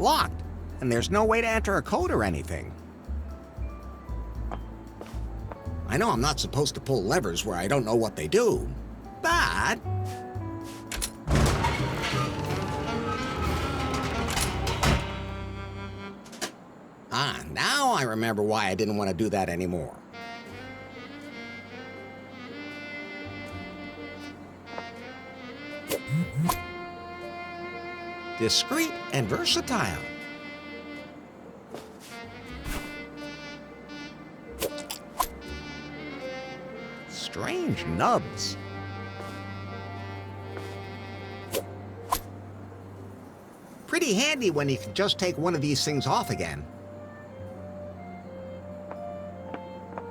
Locked, and there's no way to enter a code or anything. I know I'm not supposed to pull levers where I don't know what they do, but... Now I remember why I didn't want to do that anymore. Discreet and versatile. Strange nubs. Pretty handy when you can just take one of these things off again.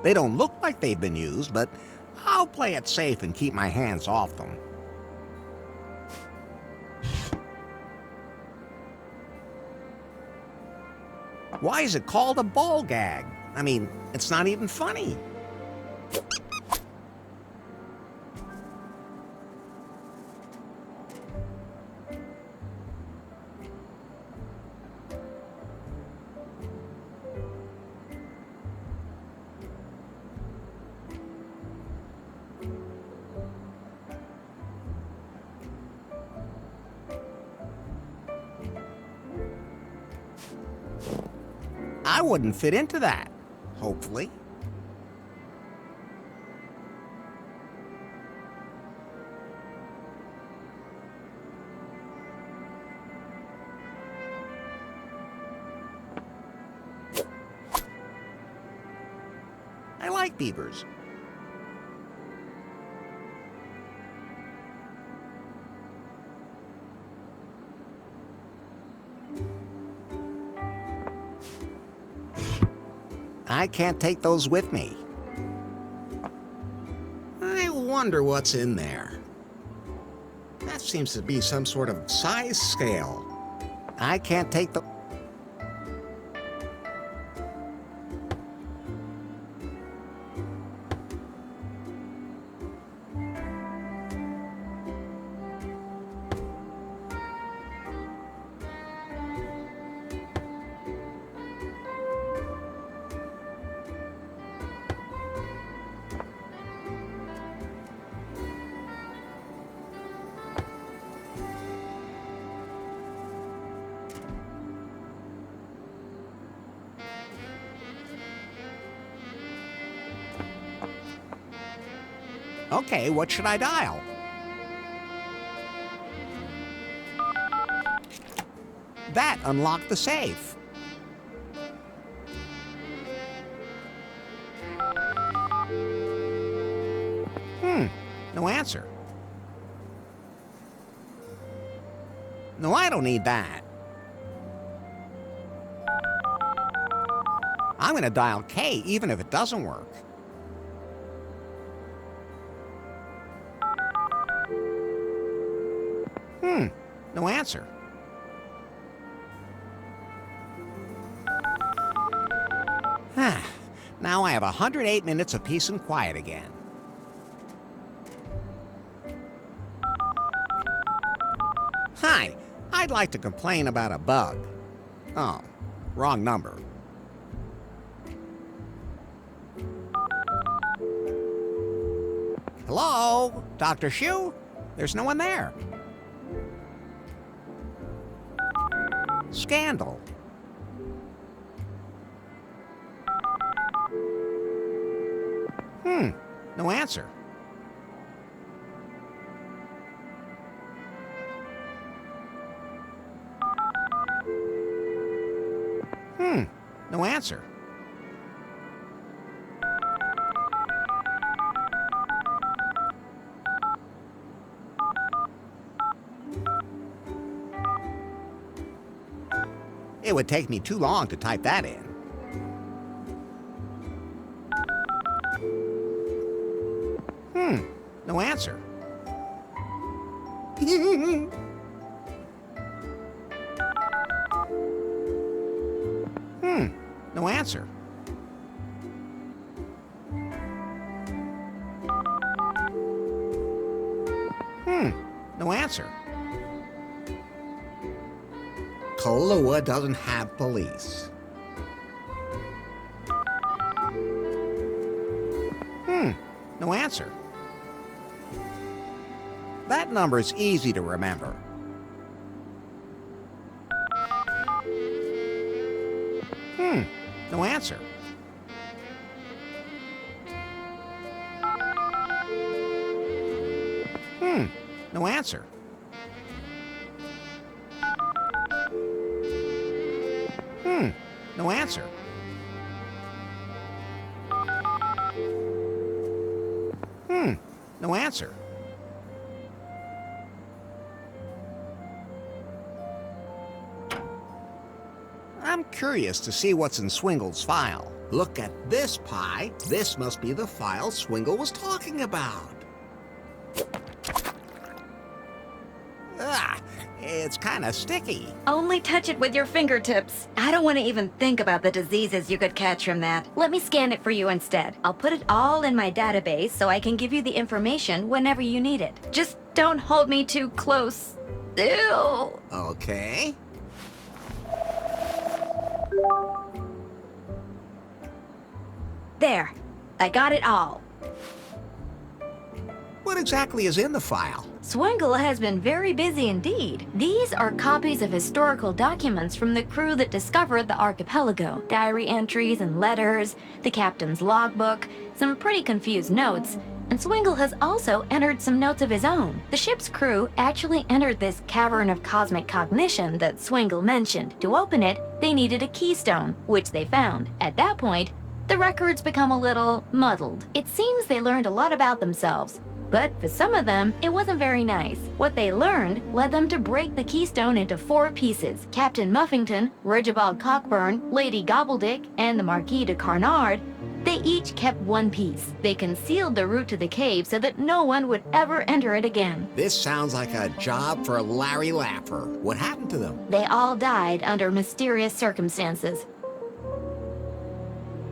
They don't look like they've been used, but I'll play it safe and keep my hands off them. Why is it called a ball gag? I mean, it's not even funny. I wouldn't fit into that, hopefully. I like beavers. I can't take those with me. I wonder what's in there. That seems to be some sort of size scale. I can't take the... Okay, what should I dial? That unlocked the safe. No answer. No, I don't need that. I'm gonna dial K even if it doesn't work. No answer. Now I have 108 minutes of peace and quiet again. Hi, I'd like to complain about a bug. Oh, wrong number. Hello, Dr. Shu? There's no one there. Scandal. No answer. No answer. It would take me too long to type that in. No answer. No answer. No answer. Kahlua doesn't have police. No answer. That number's easy to remember. No answer. No answer. No answer. No answer. I'm curious to see what's in Swingle's file. Look at this pie. This must be the file Swingle was talking about. It's kind of sticky. Only touch it with your fingertips. I don't want to even think about the diseases you could catch from that. Let me scan it for you instead. I'll put it all in my database so I can give you the information whenever you need it. Just don't hold me too close. Ew. Okay. There. I got it all. What exactly is in the file? Swingle has been very busy indeed. These are copies of historical documents from the crew that discovered the archipelago. Diary entries and letters, the captain's logbook, some pretty confused notes, and Swingle has also entered some notes of his own. The ship's crew actually entered this cavern of cosmic cognition that Swingle mentioned. To open it, they needed a keystone, which they found. At that point, the records become a little muddled. It seems they learned a lot about themselves. But for some of them, it wasn't very nice. What they learned led them to break the keystone into 4 pieces. Captain Muffington, Regibald Cockburn, Lady Gobbledick, and the Marquis de Carnard, they each kept 1 piece. They concealed the route to the cave so that no one would ever enter it again. This sounds like a job for Larry Laffer. What happened to them? They all died under mysterious circumstances.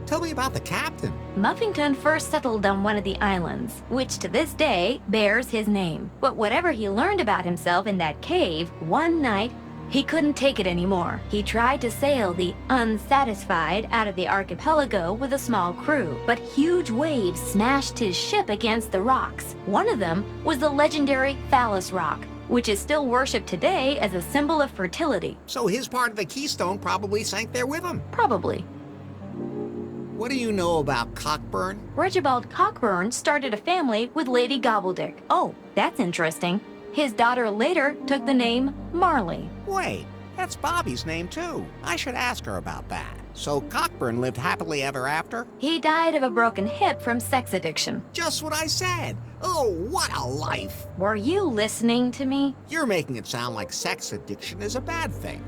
Tell me about the captain. Muffington first settled on one of the islands, which to this day bears his name. But whatever he learned about himself in that cave, one night, he couldn't take it anymore. He tried to sail the Unsatisfied out of the archipelago with a small crew, but huge waves smashed his ship against the rocks. One of them was the legendary Phallus Rock, which is still worshipped today as a symbol of fertility. So his part of the keystone probably sank there with him. Probably. What do you know about Cockburn? Regibald Cockburn started a family with Lady Gobbledick. Oh, that's interesting. His daughter later took the name Marley. Wait, that's Bobby's name too. I should ask her about that. So Cockburn lived happily ever after? He died of a broken hip from sex addiction. Just what I said. Oh, what a life. Were you listening to me? You're making it sound like sex addiction is a bad thing.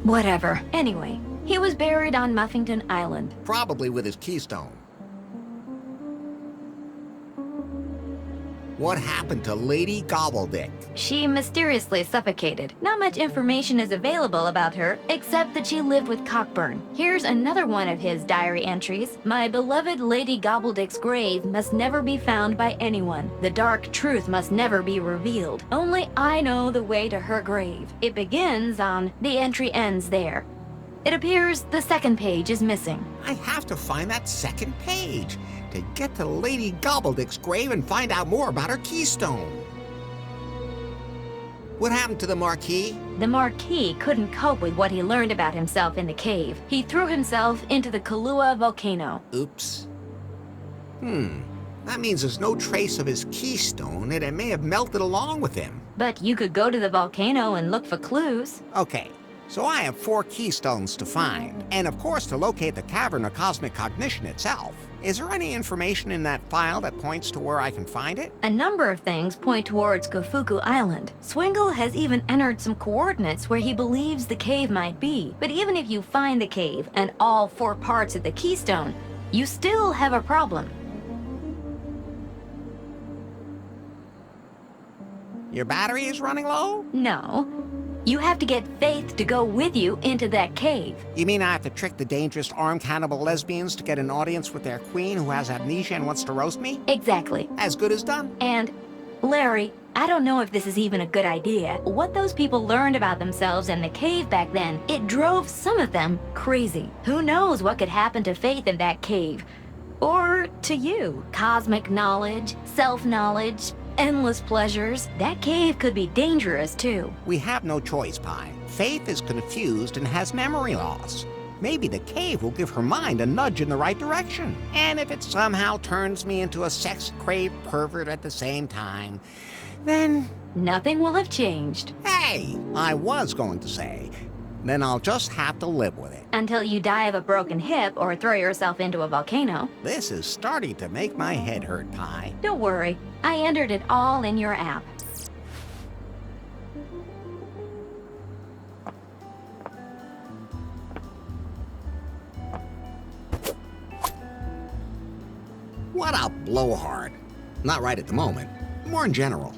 Whatever. Anyway, he was buried on Muffington Island. Probably with his keystone. What happened to Lady Gobbledick? She mysteriously suffocated. Not much information is available about her, except that she lived with Cockburn. Here's another one of his diary entries. My beloved Lady Gobbledick's grave must never be found by anyone. The dark truth must never be revealed. Only I know the way to her grave. It begins on, the entry ends there. It appears the second page is missing. I have to find that second page to get to Lady Gobbledick's grave and find out more about her keystone. What happened to the Marquis? The Marquis couldn't cope with what he learned about himself in the cave. He threw himself into the Kahlua volcano. Oops. That means there's no trace of his keystone, and it may have melted along with him. But you could go to the volcano and look for clues. Okay, so I have 4 keystones to find, and of course to locate the Cavern of Cosmic Cognition itself. Is there any information in that file that points to where I can find it? A number of things point towards Kofuku Island. Swingle has even entered some coordinates where he believes the cave might be. But even if you find the cave and all 4 parts of the keystone, you still have a problem. Your battery is running low? No. You have to get Faith to go with you into that cave. You mean I have to trick the dangerous armed cannibal lesbians to get an audience with their queen who has amnesia and wants to roast me? Exactly. As good as done. And Larry, I don't know if this is even a good idea. What those people learned about themselves in the cave back then, it drove some of them crazy. Who knows what could happen to Faith in that cave? Or to you. Cosmic knowledge, self-knowledge, endless pleasures. That cave could be dangerous too. We have no choice, Pi. Faith is confused and has memory loss. Maybe the cave will give her mind a nudge in the right direction. And if it somehow turns me into a sex-craved pervert at the same time, then... Nothing will have changed. Hey, I was going to say, then I'll just have to live with it. Until you die of a broken hip or throw yourself into a volcano. This is starting to make my head hurt, Pi. Don't worry, I entered it all in your app. What a blowhard. Not right at the moment, more in general.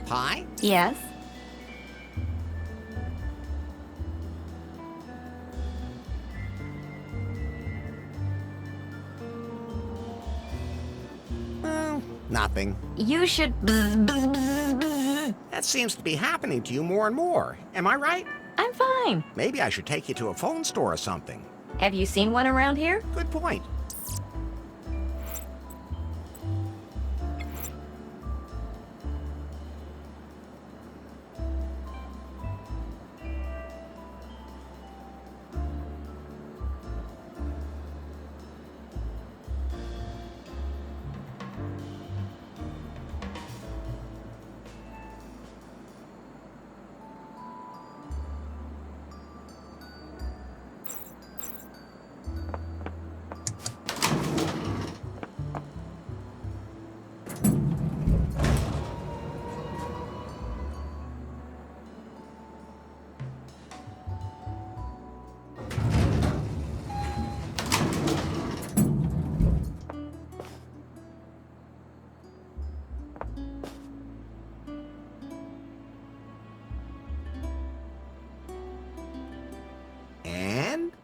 Pi? Yes? Nothing. You should... That seems to be happening to you more and more. Am I right? I'm fine. Maybe I should take you to a phone store or something. Have you seen one around here? Good point.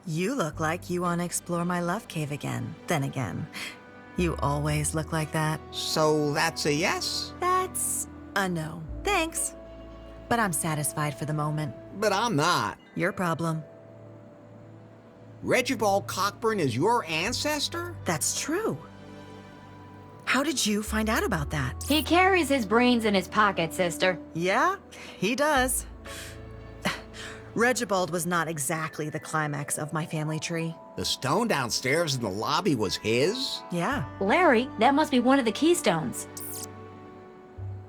You look like you want to explore my love cave again. Then again, you always look like that. So that's a yes? That's a no. Thanks. But I'm satisfied for the moment. But I'm not. Your problem. Regibald Cockburn is your ancestor? That's true. How did you find out about that? He carries his brains in his pocket, sister. Yeah, he does. Regibald was not exactly the climax of my family tree. The stone downstairs in the lobby was his? Yeah. Larry, that must be one of the keystones.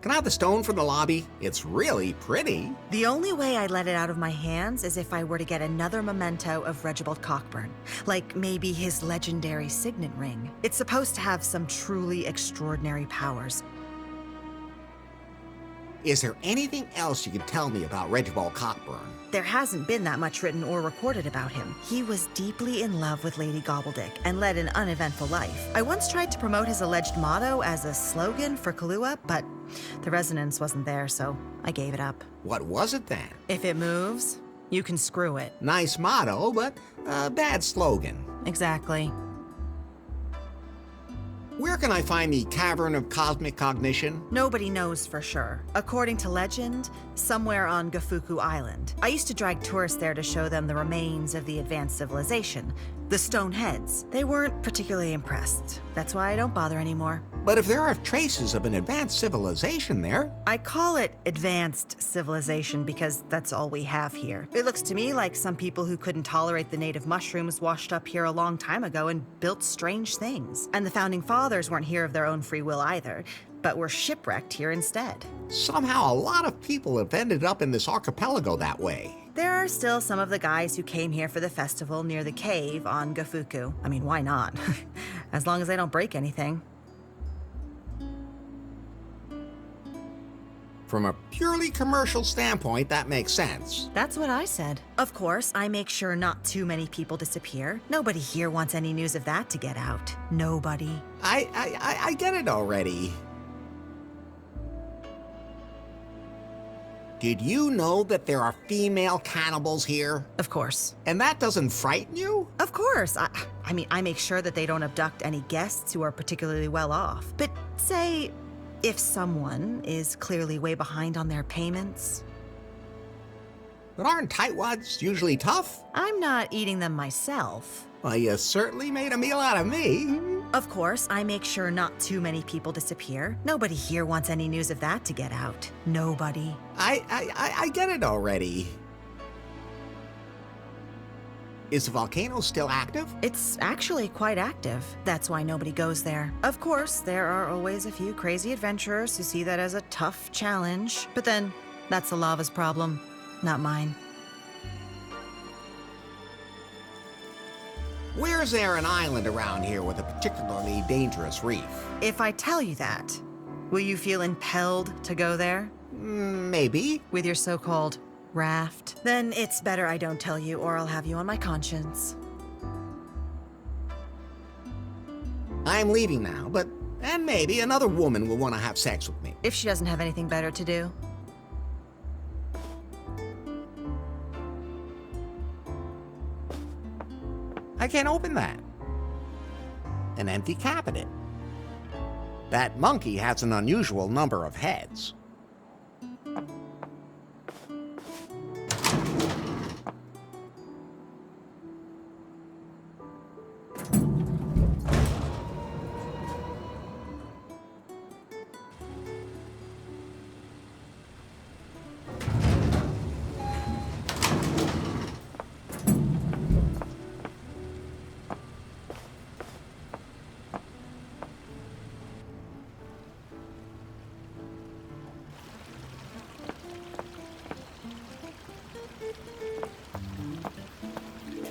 Can I have the stone from the lobby? It's really pretty. The only way I'd let it out of my hands is if I were to get another memento of Regibald Cockburn. Like maybe his legendary signet ring. It's supposed to have some truly extraordinary powers. Is there anything else you can tell me about Regibald Cockburn? There hasn't been that much written or recorded about him. He was deeply in love with Lady Gobbledick and led an uneventful life. I once tried to promote his alleged motto as a slogan for Kahlua, but the resonance wasn't there, so I gave it up. What was it then? If it moves, you can screw it. Nice motto, but a bad slogan. Exactly. Where can I find the Cavern of Cosmic Cognition? Nobody knows for sure. According to legend, somewhere on Gafuku Island. I used to drag tourists there to show them the remains of the advanced civilization, the stone heads. They weren't particularly impressed. That's why I don't bother anymore. But if there are traces of an advanced civilization there... I call it advanced civilization because that's all we have here. It looks to me like some people who couldn't tolerate the native mushrooms washed up here a long time ago and built strange things. And the founding fathers weren't here of their own free will either, but were shipwrecked here instead. Somehow a lot of people have ended up in this archipelago that way. There are still some of the guys who came here for the festival near the cave on Gafuku. I mean, why not? As long as they don't break anything. From a pure purely commercial standpoint, that makes sense. That's what I said. Of course, I make sure not too many people disappear. Nobody here wants any news of that to get out. Nobody. I get it already. Did you know that there are female cannibals here? Of course. And that doesn't frighten you? Of course. I mean, I make sure that they don't abduct any guests who are particularly well off. But say, if someone is clearly way behind on their payments. But aren't tightwads usually tough? I'm not eating them myself. Well, you certainly made a meal out of me. Of course, I make sure not too many people disappear. Nobody here wants any news of that to get out. Nobody. I get it already. Is the volcano still active? It's actually quite active. That's why nobody goes there. Of course, there are always a few crazy adventurers who see that as a tough challenge. But then, that's the lava's problem, not mine. Where's there an island around here with a particularly dangerous reef? If I tell you that, will you feel impelled to go there? Maybe. With your so-called raft? Then it's better I don't tell you, or I'll have you on my conscience. I'm leaving now, and maybe another woman will want to have sex with me. If she doesn't have anything better to do. I can't open that. An empty cabinet. That monkey has an unusual number of heads.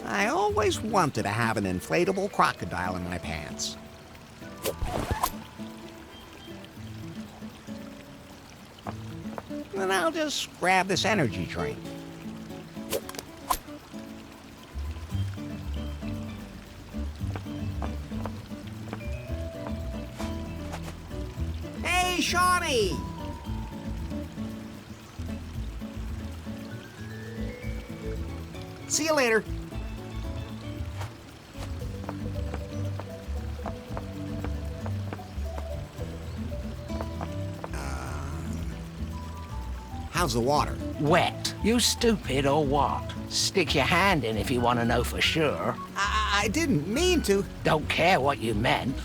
I always wanted to have an inflatable crocodile in my pants. Then I'll just grab this energy drink. Hey, Shawnee! See you later. How's the water? Wet. You stupid or what? Stick your hand in if you want to know for sure. I didn't mean to. Don't care what you meant.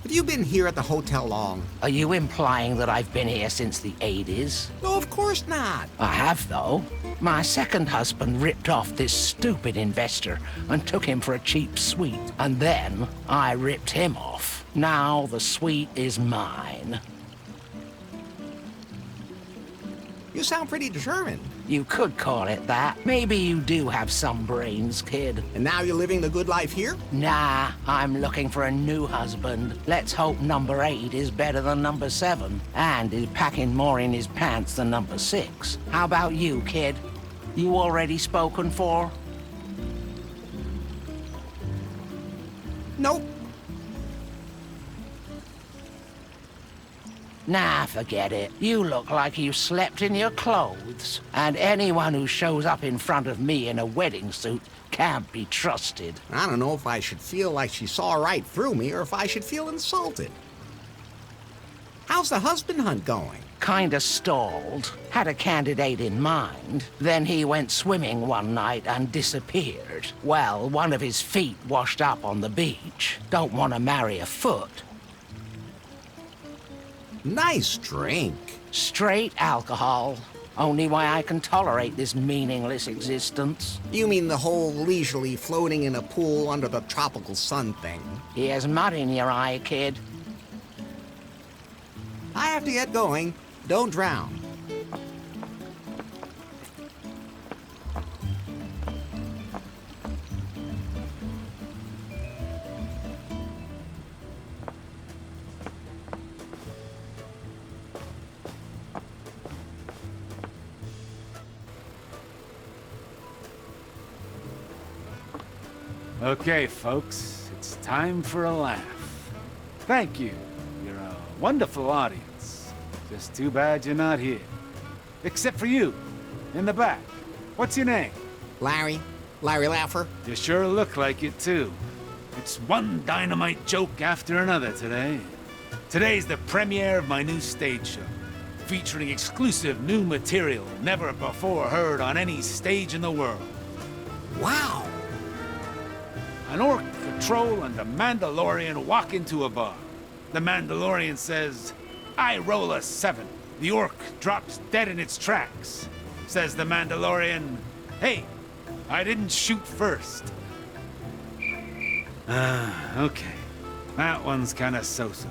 Have you been here at the hotel long? Are you implying that I've been here since the 80s? No, of course not. I have, though. My second husband ripped off this stupid investor and took him for a cheap suite. And then I ripped him off. Now the suite is mine. You sound pretty determined. You could call it that. Maybe you do have some brains, kid. And now you're living the good life here? Nah, I'm looking for a new husband. Let's hope number 8 is better than number 7, and is packing more in his pants than number 6. How about you, kid? You already spoken for? Nope. Nah, forget it. You look like you slept in your clothes. And anyone who shows up in front of me in a wedding suit can't be trusted. I don't know if I should feel like she saw right through me or if I should feel insulted. How's the husband hunt going? Kinda stalled. Had a candidate in mind. Then he went swimming one night and disappeared. Well, one of his feet washed up on the beach. Don't want to marry a foot. Nice drink. Straight alcohol. Only why I can tolerate this meaningless existence. You mean the whole leisurely floating in a pool under the tropical sun thing? Here's mud in your eye, kid. I have to get going. Don't drown. Okay, folks, it's time for a laugh. Thank you. You're a wonderful audience. Just too bad you're not here. Except for you, in the back. What's your name? Larry? Larry Laffer? You sure look like it, too. It's one dynamite joke after another today. Today's the premiere of my new stage show, featuring exclusive new material never before heard on any stage in the world. Wow! An orc, a troll, and a Mandalorian walk into a bar. The Mandalorian says, "I roll a 7." The orc drops dead in its tracks. Says the Mandalorian, "Hey, I didn't shoot first." Okay. That one's kinda so-so.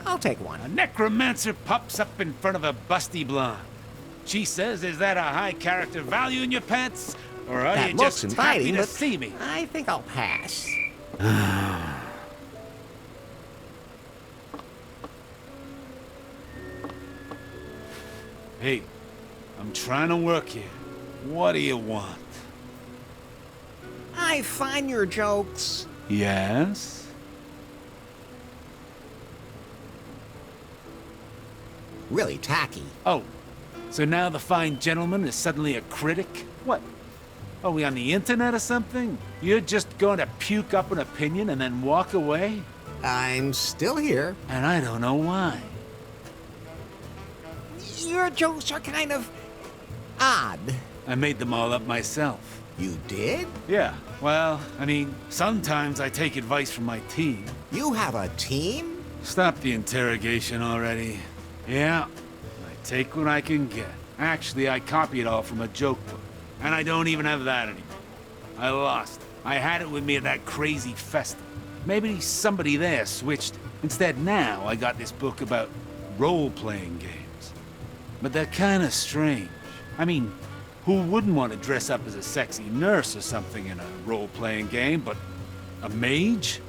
I'll take one. A necromancer pops up in front of a busty blonde. She says, "Is that a high character value in your pants? Or are That you looks just happy inviting, to but see me?" I think I'll pass. Hey, I'm trying to work here. What do you want? I find your jokes Yes? really tacky. Oh, so now the fine gentleman is suddenly a critic? What? Are we on the internet or something? You're just going to puke up an opinion and then walk away? I'm still here. And I don't know why. Your jokes are kind of odd. I made them all up myself. You did? Yeah, well, I mean, sometimes I take advice from my team. You have a team? Stop the interrogation already. Yeah, I take what I can get. Actually, I copy it all from a joke book. And I don't even have that anymore. I lost. I had it with me at that crazy festival. Maybe somebody there switched. Instead, now I got this book about role-playing games. But they're kinda strange. I mean, who wouldn't want to dress up as a sexy nurse or something in a role-playing game, but a mage?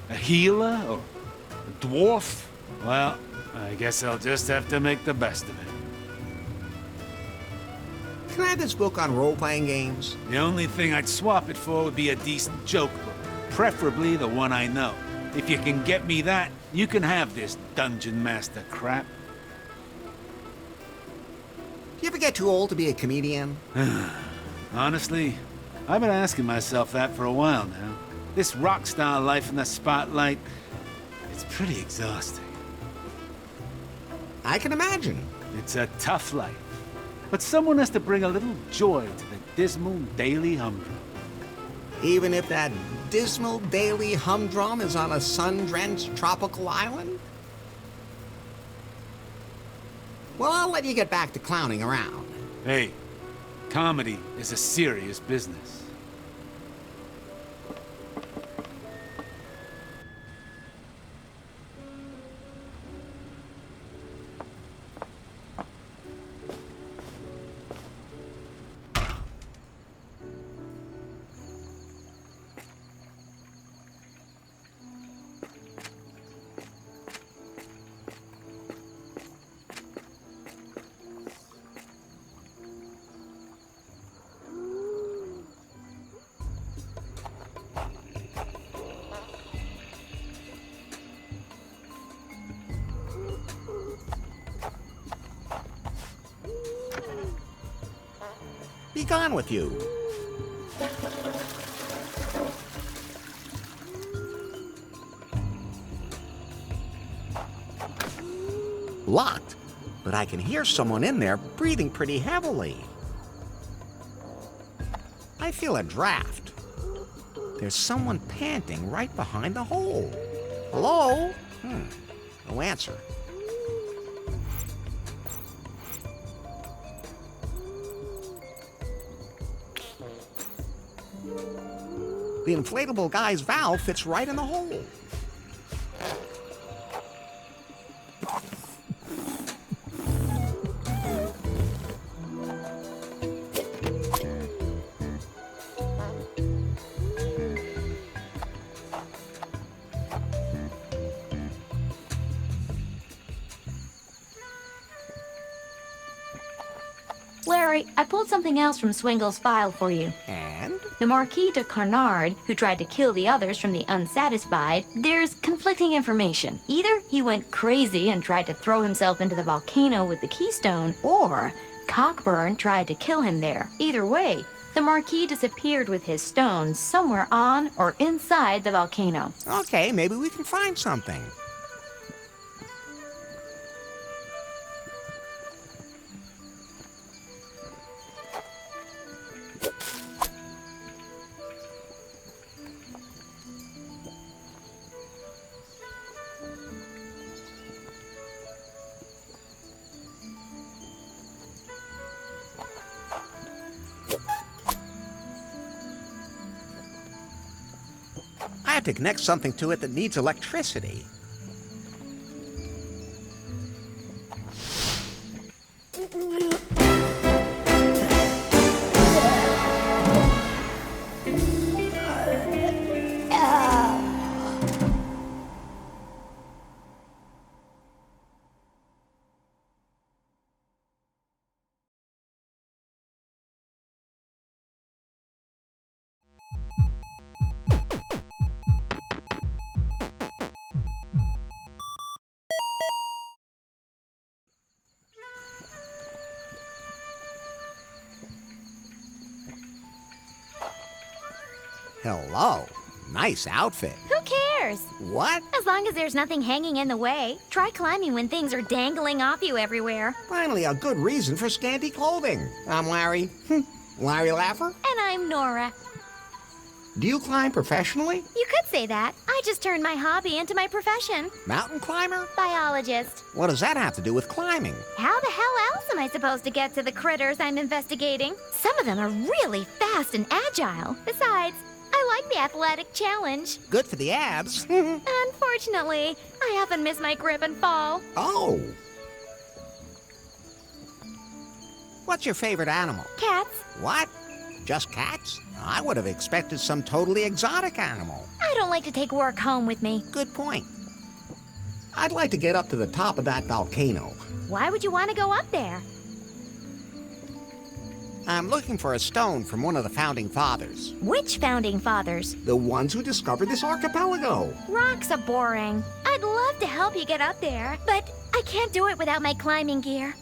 A healer? Or a dwarf? Well, I guess I'll just have to make the best of it. Can I have this book on role-playing games? The only thing I'd swap it for would be a decent joke book, preferably the one I know. If you can get me that, you can have this Dungeon Master crap. Do you ever get too old to be a comedian? Honestly, I've been asking myself that for a while now. This rock star life in the spotlight, it's pretty exhausting. I can imagine. It's a tough life. But someone has to bring a little joy to the dismal daily humdrum. Even if that dismal daily humdrum is on a sun-drenched tropical island? Well, I'll let you get back to clowning around. Hey, comedy is a serious business. Be gone with you. Locked, but I can hear someone in there breathing pretty heavily. I feel a draft. There's someone panting right behind the hole. Hello? No answer. The inflatable guy's valve fits right in the hole. Larry, I pulled something else from Swingle's file for you. And? The Marquis de Carnard, who tried to kill the others from the Unsatisfied, there's conflicting information. Either he went crazy and tried to throw himself into the volcano with the keystone, or Cockburn tried to kill him there. Either way, the Marquis disappeared with his stone somewhere on or inside the volcano. Okay, maybe we can find something. I have to connect something to it that needs electricity. Hello. Nice outfit. Who cares? What? As long as there's nothing hanging in the way. Try climbing when things are dangling off you everywhere. Finally, a good reason for scanty clothing. I'm Larry. Larry Laffer? And I'm Nora. Do you climb professionally? You could say that. I just turned my hobby into my profession. Mountain climber? Biologist. What does that have to do with climbing? How the hell else am I supposed to get to the critters I'm investigating? Some of them are really fast and agile. Besides, I like the athletic challenge. Good for the abs. Unfortunately, I often miss my grip and fall. Oh. What's your favorite animal? Cats. What? Just cats? I would have expected some totally exotic animal. I don't like to take work home with me. Good point. I'd like to get up to the top of that volcano. Why would you want to go up there? I'm looking for a stone from one of the founding fathers. Which founding fathers? The ones who discovered this archipelago. Rocks are boring. I'd love to help you get up there, but I can't do it without my climbing gear.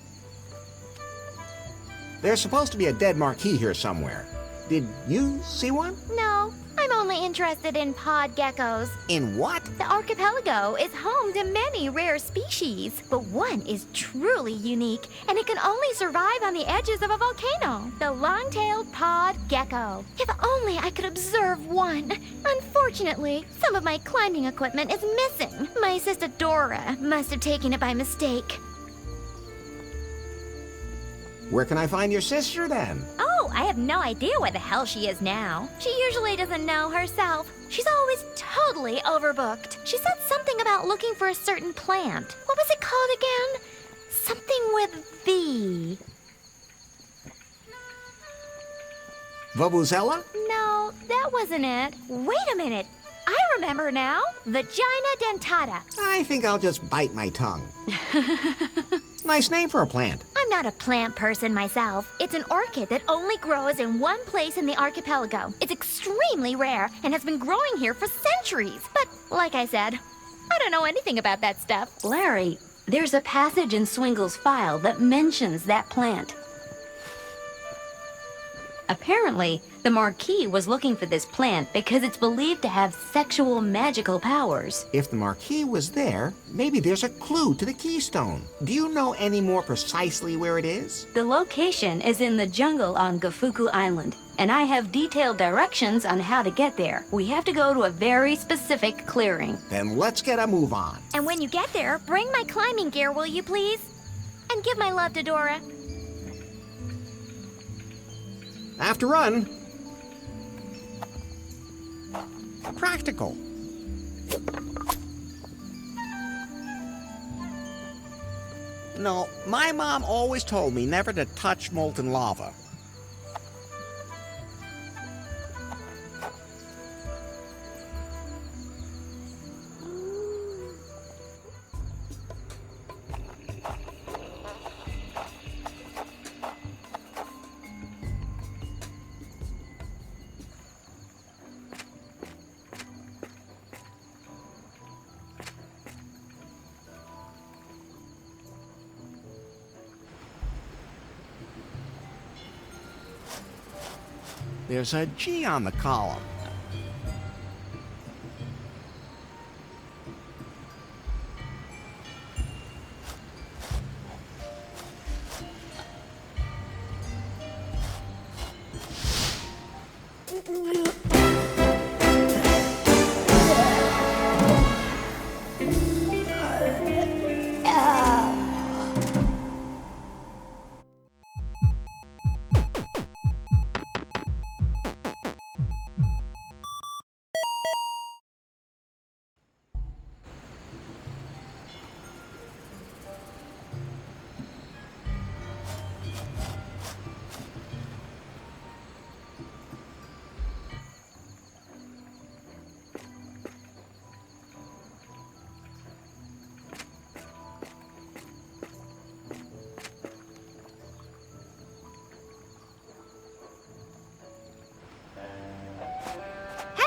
There's supposed to be a dead marquis here somewhere. Did you see one? No, I'm only interested in pod geckos. In what? The archipelago is home to many rare species, but one is truly unique, and it can only survive on the edges of a volcano. The long-tailed pod gecko. If only I could observe one. Unfortunately, some of my climbing equipment is missing. My sister Dora must have taken it by mistake. Where can I find your sister then? Oh, I have no idea where the hell she is now. She usually doesn't know herself. She's always totally overbooked. She said something about looking for a certain plant. What was it called again? Something with V. Vuvuzela? No, that wasn't it. Wait a minute. I remember now. Vagina dentata. I think I'll just bite my tongue. Nice name for a plant. I'm not a plant person myself. It's an orchid that only grows in one place in the archipelago. It's extremely rare and has been growing here for centuries. But like I said, I don't know anything about that stuff. Larry, there's a passage in Swingle's file that mentions that plant. Apparently, the Marquis was looking for this plant because it's believed to have sexual magical powers. If the marquis was there, maybe there's a clue to the keystone. Do you know any more precisely where it is? The location is in the jungle on Gafuku Island, and I have detailed directions on how to get there. We have to go to a very specific clearing. Then let's get a move on. And when you get there, bring my climbing gear, will you please? And give my love to Dora. Have to run. Practical. No, my mom always told me never to touch molten lava. There's a G on the column.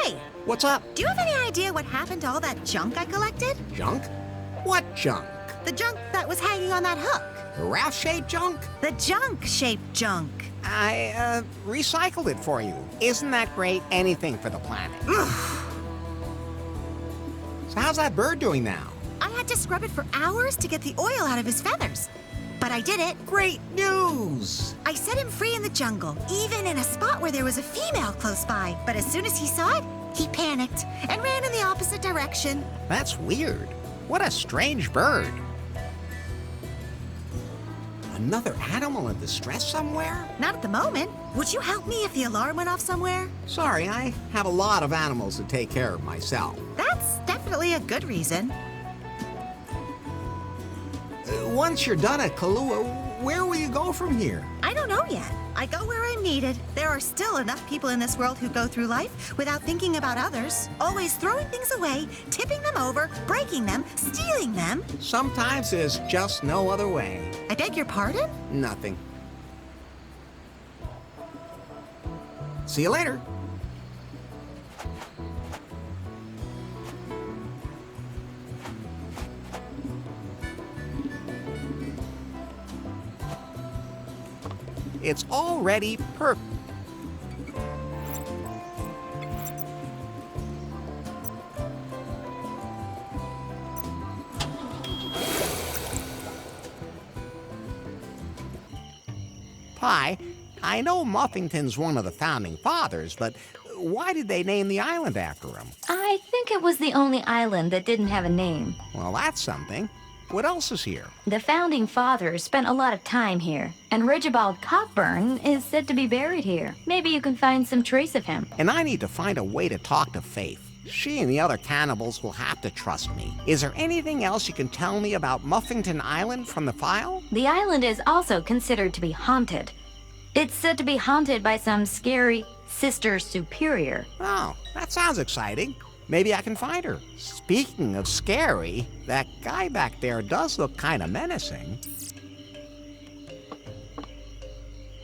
Hey, What's up? do you have any idea what happened to all that junk I collected? Junk? What junk? The junk that was hanging on that hook. Raft-shaped junk? The junk-shaped junk. I, recycled it for you. Isn't that great? Anything for the planet. So how's that bird doing now? I had to scrub it for hours to get the oil out of his feathers. But I did it. Great news! I set him free in the jungle, even in a spot where there was a female close by. But as soon as he saw it, he panicked and ran in the opposite direction. That's weird. What a strange bird. Another animal in distress somewhere? Not at the moment. Would you help me if the alarm went off somewhere? Sorry, I have a lot of animals to take care of myself. That's definitely a good reason. Once you're done at Kahlua, where will you go from here? I don't know yet. I go where I'm needed. There are still enough people in this world who go through life without thinking about others, always throwing things away, tipping them over, breaking them, stealing them. Sometimes there's just no other way. I beg your pardon? Nothing. See you later. It's already perfect. Pi, I know Muffington's one of the founding fathers, but why did they name the island after him? I think it was the only island that didn't have a name. Well, that's something. What else is here? The founding fathers spent a lot of time here, and Rigibald Cockburn is said to be buried here. Maybe you can find some trace of him. And I need to find a way to talk to Faith. She and the other cannibals will have to trust me. Is there anything else you can tell me about Muffington Island from the file? The island is also considered to be haunted. It's said to be haunted by some scary Sister Superior. Oh, that sounds exciting. Maybe I can find her. Speaking of scary, that guy back there does look kind of menacing.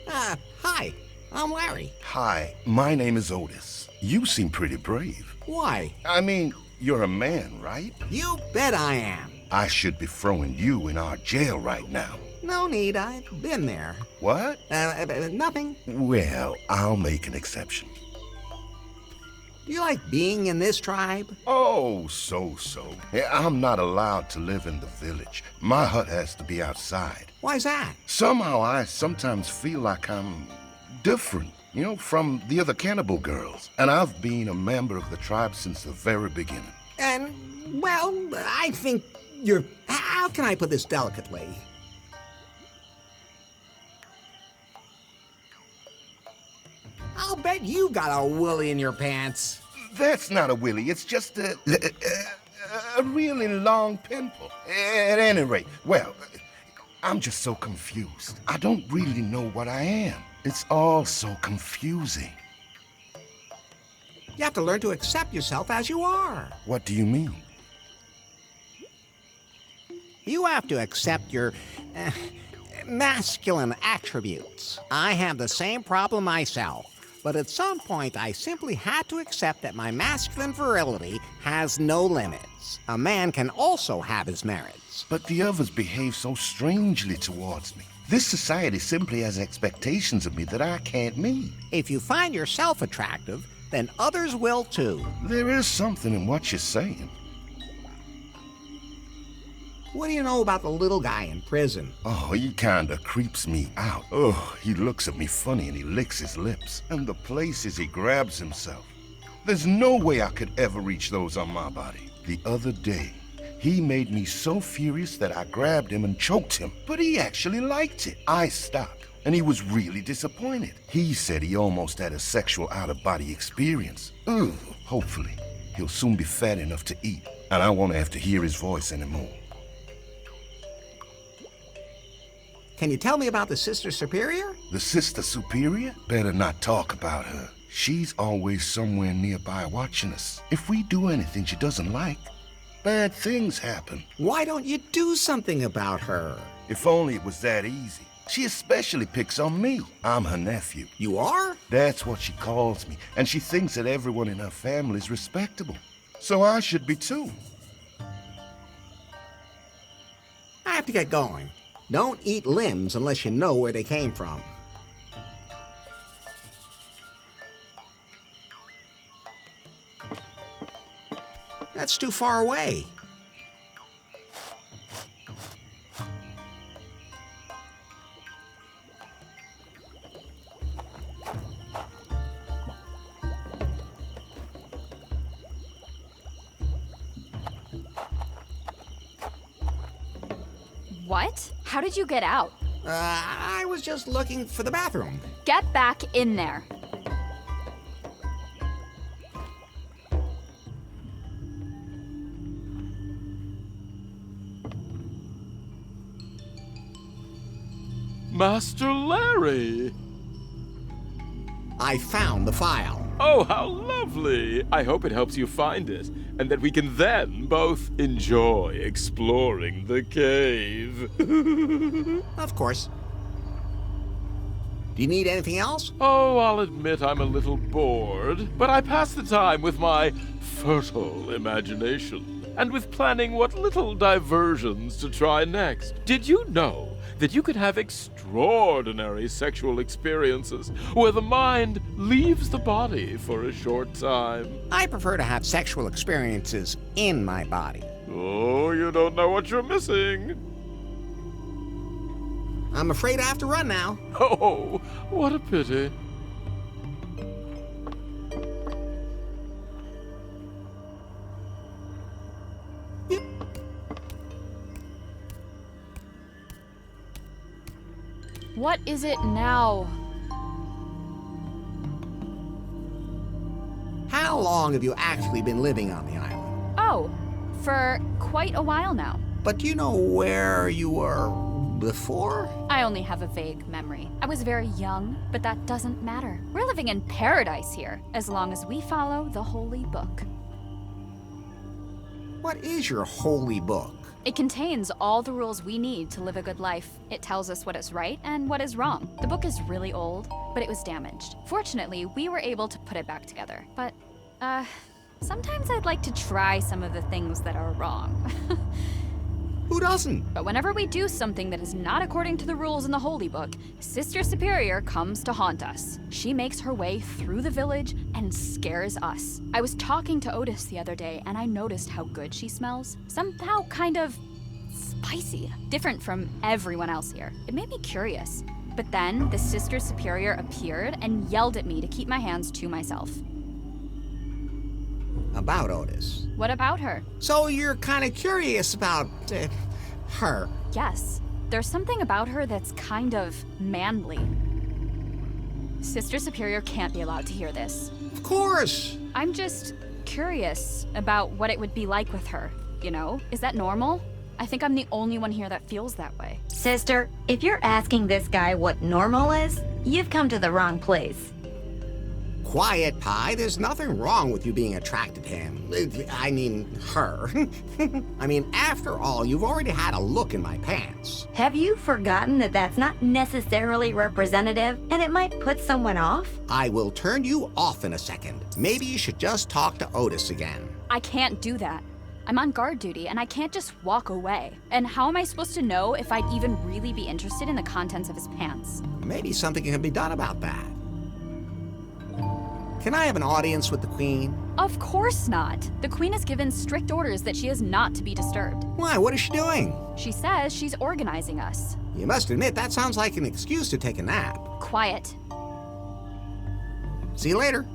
Hi, I'm Larry. Hi, my name is Otis. You seem pretty brave. Why? I mean, you're a man, right? You bet I am. I should be throwing you in our jail right now. No need, I've been there. What? Nothing. Well, I'll make an exception. Do you like being in this tribe? Oh, so. I'm not allowed to live in the village. My hut has to be outside. Why's that? Somehow I sometimes feel like I'm different, from the other cannibal girls. And I've been a member of the tribe since the very beginning. And, well, I think you're... How can I put this delicately? I'll bet you got a willy in your pants. That's not a willy, it's just a really long pimple. At any rate, well, I'm just so confused. I don't really know what I am. It's all so confusing. You have to learn to accept yourself as you are. What do you mean? You have to accept your masculine attributes. I have the same problem myself. But at some point, I simply had to accept that my masculine virility has no limits. A man can also have his merits. But the others behave so strangely towards me. This society simply has expectations of me that I can't meet. If you find yourself attractive, then others will too. There is something in what you're saying. What do you know about the little guy in prison? Oh, he kinda creeps me out. Oh, he looks at me funny and he licks his lips. And the places he grabs himself. There's no way I could ever reach those on my body. The other day, he made me so furious that I grabbed him and choked him. But he actually liked it. I stopped, and he was really disappointed. He said he almost had a sexual out-of-body experience. Ugh. Hopefully, he'll soon be fat enough to eat, and I won't have to hear his voice anymore. Can you tell me about the Sister Superior? The Sister Superior? Better not talk about her. She's always somewhere nearby watching us. If we do anything she doesn't like, bad things happen. Why don't you do something about her? If only it was that easy. She especially picks on me. I'm her nephew. You are? That's what she calls me, and she thinks that everyone in her family is respectable. So I should be too. I have to get going. Don't eat limbs unless you know where they came from. That's too far away. What? How did you get out? I was just looking for the bathroom. Get back in there. Master Larry! I found the file. Oh, how lovely! I hope it helps you find it, and that we can then both enjoy exploring the cave. Of course. Do you need anything else? Oh, I'll admit I'm a little bored, but I pass the time with my fertile imagination, and with planning what little diversions to try next. Did you know that you could have extraordinary sexual experiences where the mind leaves the body for a short time? I prefer to have sexual experiences in my body. Oh, you don't know what you're missing. I'm afraid I have to run now. Oh, what a pity. What is it now? How long have you actually been living on the island? Oh, for quite a while now. But do you know where you were before? I only have a vague memory. I was very young, but that doesn't matter. We're living in paradise here, as long as we follow the holy book. What is your holy book? It contains all the rules we need to live a good life. It tells us what is right and what is wrong. The book is really old, but it was damaged. Fortunately, we were able to put it back together. But, sometimes I'd like to try some of the things that are wrong. Who doesn't? But whenever we do something that is not according to the rules in the Holy Book, Sister Superior comes to haunt us. She makes her way through the village and scares us. I was talking to Otis the other day, and I noticed how good she smells. Somehow kind of spicy, different from everyone else here. It made me curious. But then the Sister Superior appeared and yelled at me to keep my hands to myself. About Otis. What about her? So you're kind of curious about her. Yes, there's something about her that's kind of manly. Sister Superior can't be allowed to hear this. Of course. I'm just curious about what it would be like with her, you know? Is that normal? I think I'm the only one here that feels that way. Sister, if you're asking this guy what normal is, you've come to the wrong place. Quiet, Pie. There's nothing wrong with you being attracted to him. I mean, her. I mean, after all, you've already had a look in my pants. Have you forgotten that that's not necessarily representative and it might put someone off? I will turn you off in a second. Maybe you should just talk to Otis again. I can't do that. I'm on guard duty and I can't just walk away. And how am I supposed to know if I'd even really be interested in the contents of his pants? Maybe something can be done about that. Can I have an audience with the Queen? Of course not. The Queen has given strict orders that she is not to be disturbed. Why, what is she doing? She says she's organizing us. You must admit, that sounds like an excuse to take a nap. Quiet. See you later.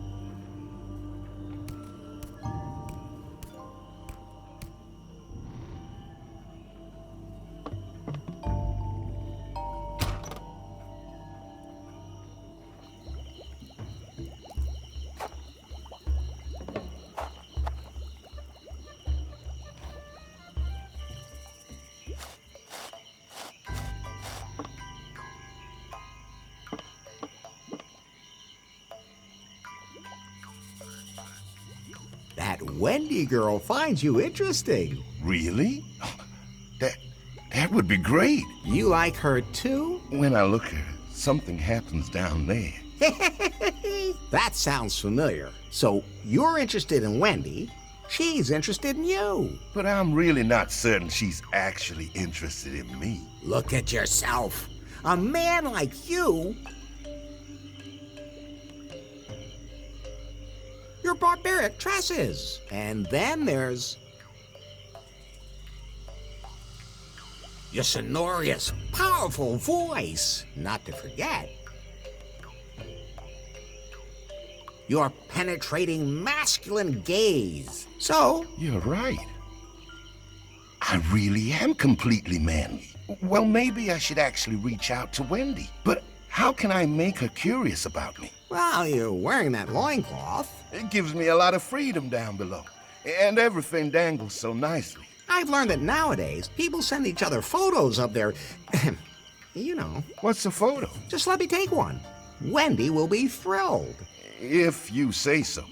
That Wendy girl finds you interesting. Really? That would be great. You like her too? When I look at her, something happens down there. That sounds familiar. So you're interested in Wendy, she's interested in you. But I'm really not certain she's actually interested in me. Look at yourself. A man like you. Your barbaric tresses. And then there's your sonorous, powerful voice. Not to forget your penetrating masculine gaze. So, You're right. I really am completely manly. Well, maybe I should actually reach out to Wendy. But how can I make her curious about me? well, you're wearing that loincloth. It gives me a lot of freedom down below. And everything dangles so nicely. I've learned that nowadays people send each other photos of their, you know. What's a photo? Just let me take one. Wendy will be thrilled. If you say so.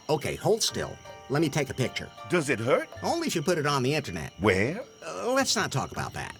Okay, hold still. Let me take a picture. Does it hurt? Only if you put it on the internet. Where? Let's not talk about that.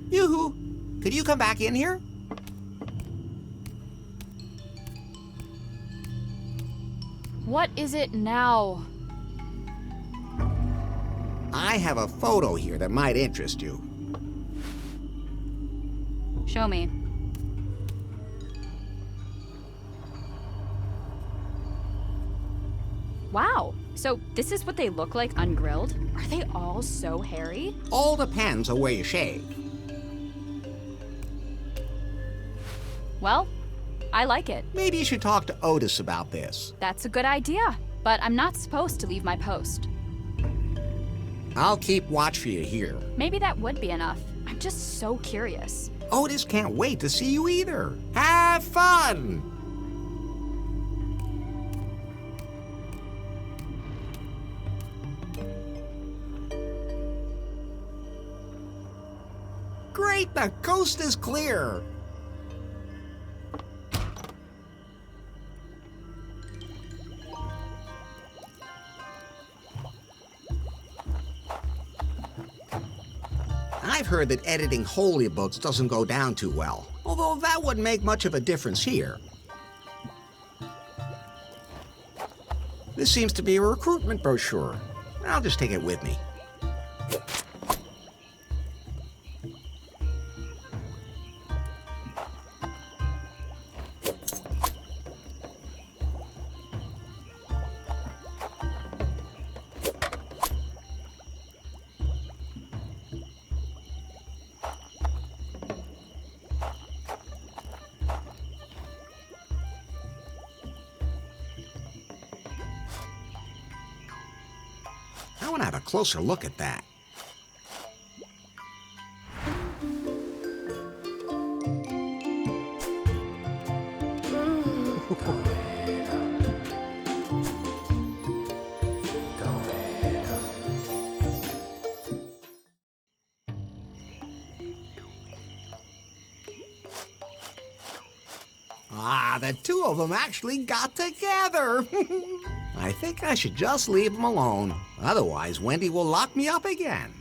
Yoo-hoo! Could you come back in here? What is it now? I have a photo here that might interest you. Show me. Wow. So this is what they look like ungrilled? Are they all so hairy? All depends on where you shave. Well, I like it. Maybe you should talk to Otis about this. That's a good idea. But I'm not supposed to leave my post. I'll keep watch for you here. Maybe that would be enough. I'm just so curious. Otis can't wait to see you either. Have fun! Great, the coast is clear. I've heard that editing holy books doesn't go down too well, although that wouldn't make much of a difference here. This seems to be a recruitment brochure. I'll just take it with me. I want to have a closer look at that. Ah, the two of them actually got together. I think I should just leave them alone. Otherwise, Wendy will lock me up again.